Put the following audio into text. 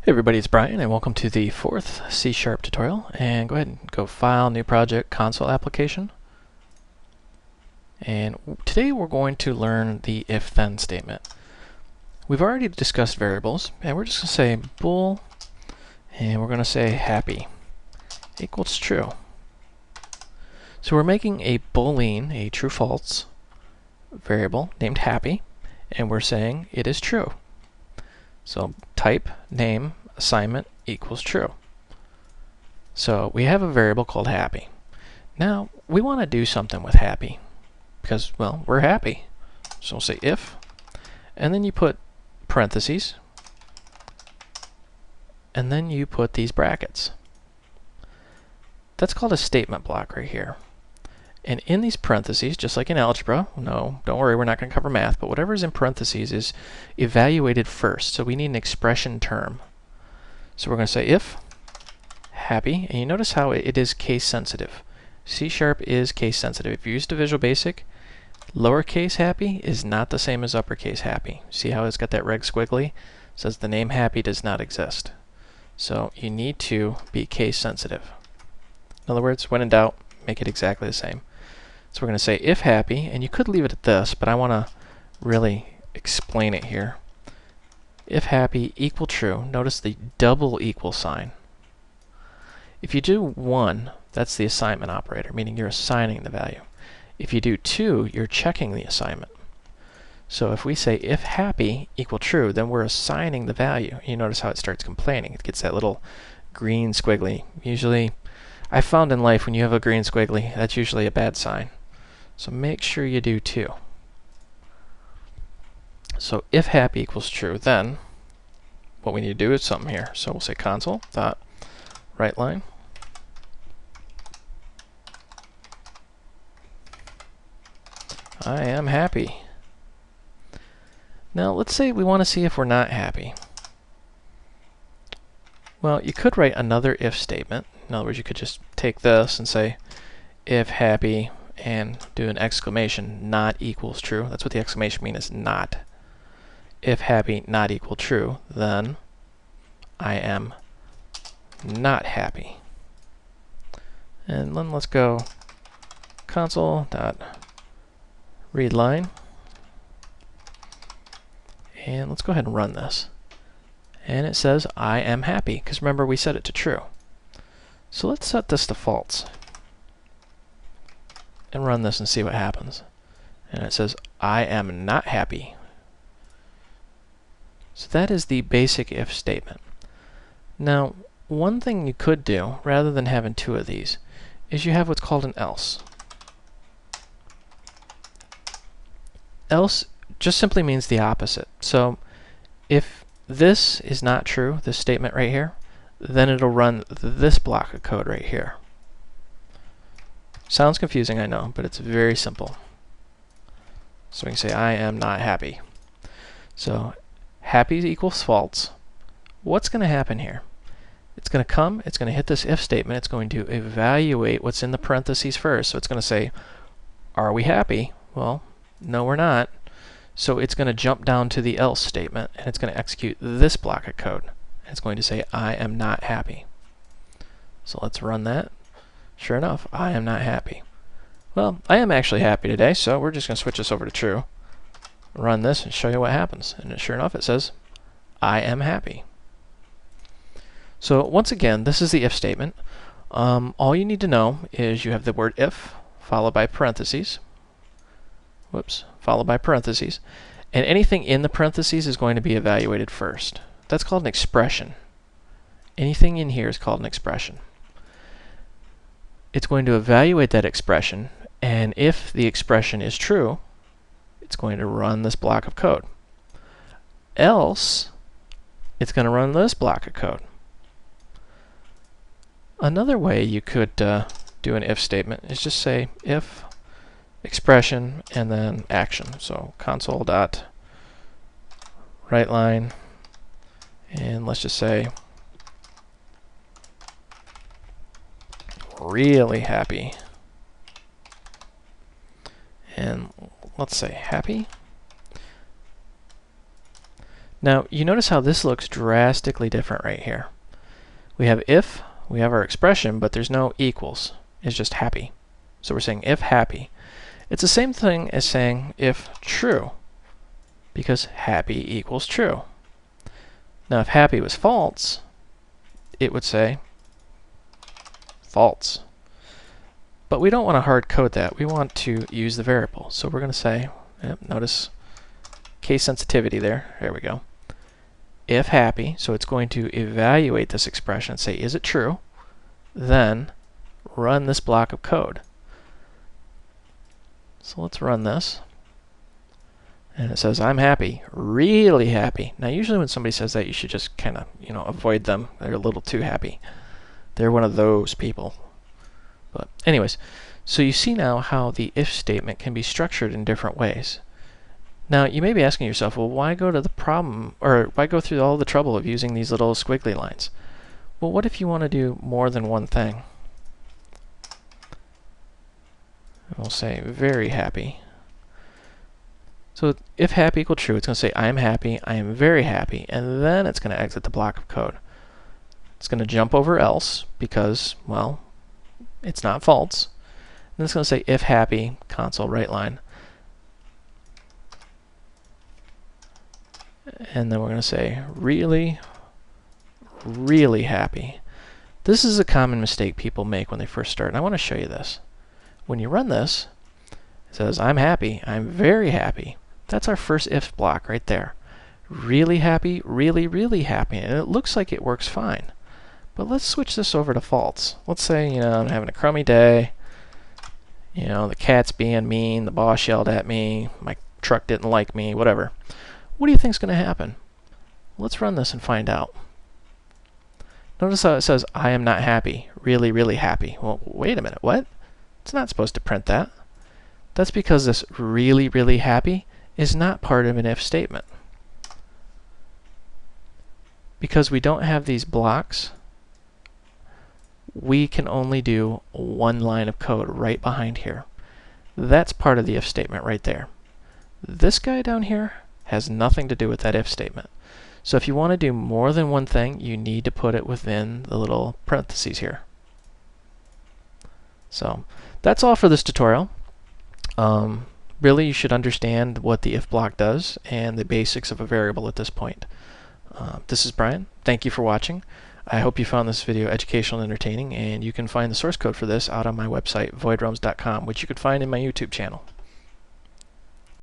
Hey everybody, it's Brian and welcome to the fourth C# tutorial. And go ahead and go File, New Project, Console Application. And today we're going to learn the if-then statement. We've already discussed variables, and we're just going to say bool, and we're going to say happy equals true. So we're making a boolean, a true-false variable named happy, and we're saying it is true. So type name assignment equals true. So we have a variable called happy. Now we want to do something with happy because, well, we're happy. So we'll say if, and then you put parentheses, and then you put these brackets. That's called a statement block right here. And in these parentheses, just like in algebra, no, don't worry, we're not going to cover math, but whatever's in parentheses is evaluated first. So we need an expression term. So we're going to say if happy, and you notice how it is case sensitive. C# is case sensitive. If you use the Visual Basic, lowercase happy is not the same as uppercase happy. See how it's got that red squiggly? It says the name happy does not exist. So you need to be case sensitive. In other words, when in doubt, make it exactly the same. So we're going to say if happy, and you could leave it at this, but I want to really explain it here. If happy equal true, notice the double equal sign. If you do 1, that's the assignment operator, meaning you're assigning the value. If you do 2, you're checking the assignment. So if we say if happy equal true, then we're assigning the value. You notice how it starts complaining. It gets that little green squiggly. Usually, I found in life when you have a green squiggly, that's usually a bad sign. So make sure you do 2. So if happy equals true, then what we need to do is something here. So we'll say console.writeLine. I am happy. Now let's say we want to see if we're not happy. Well, you could write another if statement. In other words, you could just take this and say if happy and do an exclamation not equals true. That's what the exclamation means, is not. If happy not equal true, then I am not happy. And then let's go console.readLine, and let's go ahead and run this. And it says I am happy, because remember we set it to true. So let's set this to false and run this and see what happens. And it says I am not happy. So that is the basic if statement. Now, one thing you could do, rather than having 2 of these, is you have what's called an else. Else just simply means the opposite. So if this is not true, this statement right here, then it'll run this block of code right here. Sounds confusing, I know, but it's very simple. So we can say I am not happy. So happy equals false. What's going to happen here? It's going to come, it's going to hit this if statement, it's going to evaluate what's in the parentheses first. So it's going to say, are we happy? Well, no, we're not. So it's going to jump down to the else statement, and it's going to execute this block of code. And it's going to say, I am not happy. So let's run that. Sure enough, I am not happy. Well, I am actually happy today, so we're just going to switch this over to true. Run this and show you what happens. And sure enough, it says, I am happy. So once again, this is the if statement. All you need to know is you have the word if, followed by parentheses. Whoops, followed by parentheses. And anything in the parentheses is going to be evaluated first. That's called an expression. Anything in here is called an expression. It's going to evaluate that expression, and if the expression is true, it's going to run this block of code. Else, it's going to run this block of code. Another way you could do an if statement is just say if expression and then action. So console.writeLine, and let's just say really happy, and let's say happy. Now, you notice how this looks drastically different right here. We have if, we have our expression, but there's no equals. It's just happy. So we're saying if happy. It's the same thing as saying if true, because happy equals true. Now, if happy was false, it would say false. But we don't want to hard code that. We want to use the variable. So we're going to say, notice case sensitivity there. There we go. If happy, so it's going to evaluate this expression and say, is it true? Then run this block of code. So let's run this. And it says, I'm happy, really happy. Now, usually when somebody says that, you should just kind of, avoid them. They're a little too happy. They're one of those people. But anyways, so you see now how the if statement can be structured in different ways. Now, you may be asking yourself, well, why go to the problem, or why go through all the trouble of using these little squiggly lines? Well, what if you want to do more than one thing? We'll say very happy. So if happy equal true, it's going to say I am happy, I am very happy, and then it's going to exit the block of code. It's going to jump over else because, well, it's not false. And it's going to say if happy, console write line. And then we're going to say really, really happy. This is a common mistake people make when they first start, and I want to show you this. When you run this, it says I'm happy, I'm very happy. That's our first if block right there. Really happy, really, really happy. And it looks like it works fine. But let's switch this over to false. Let's say, I'm having a crummy day. The cat's being mean, the boss yelled at me, my truck didn't like me, whatever. What do you think's going to happen? Let's run this and find out. Notice how it says, I am not happy, really, really happy. Well, wait a minute, what? It's not supposed to print that. That's because this really, really happy is not part of an if statement. Because we don't have these blocks, we can only do one line of code right behind here. That's part of the if statement right there. This guy down here has nothing to do with that if statement. So if you want to do more than one thing, you need to put it within the little parentheses here. So that's all for this tutorial. Really, you should understand what the if block does and the basics of a variable at this point. This is Brian. Thank you for watching. I hope you found this video educational and entertaining, and you can find the source code for this out on my website, voidrealms.com, which you can find in my YouTube channel.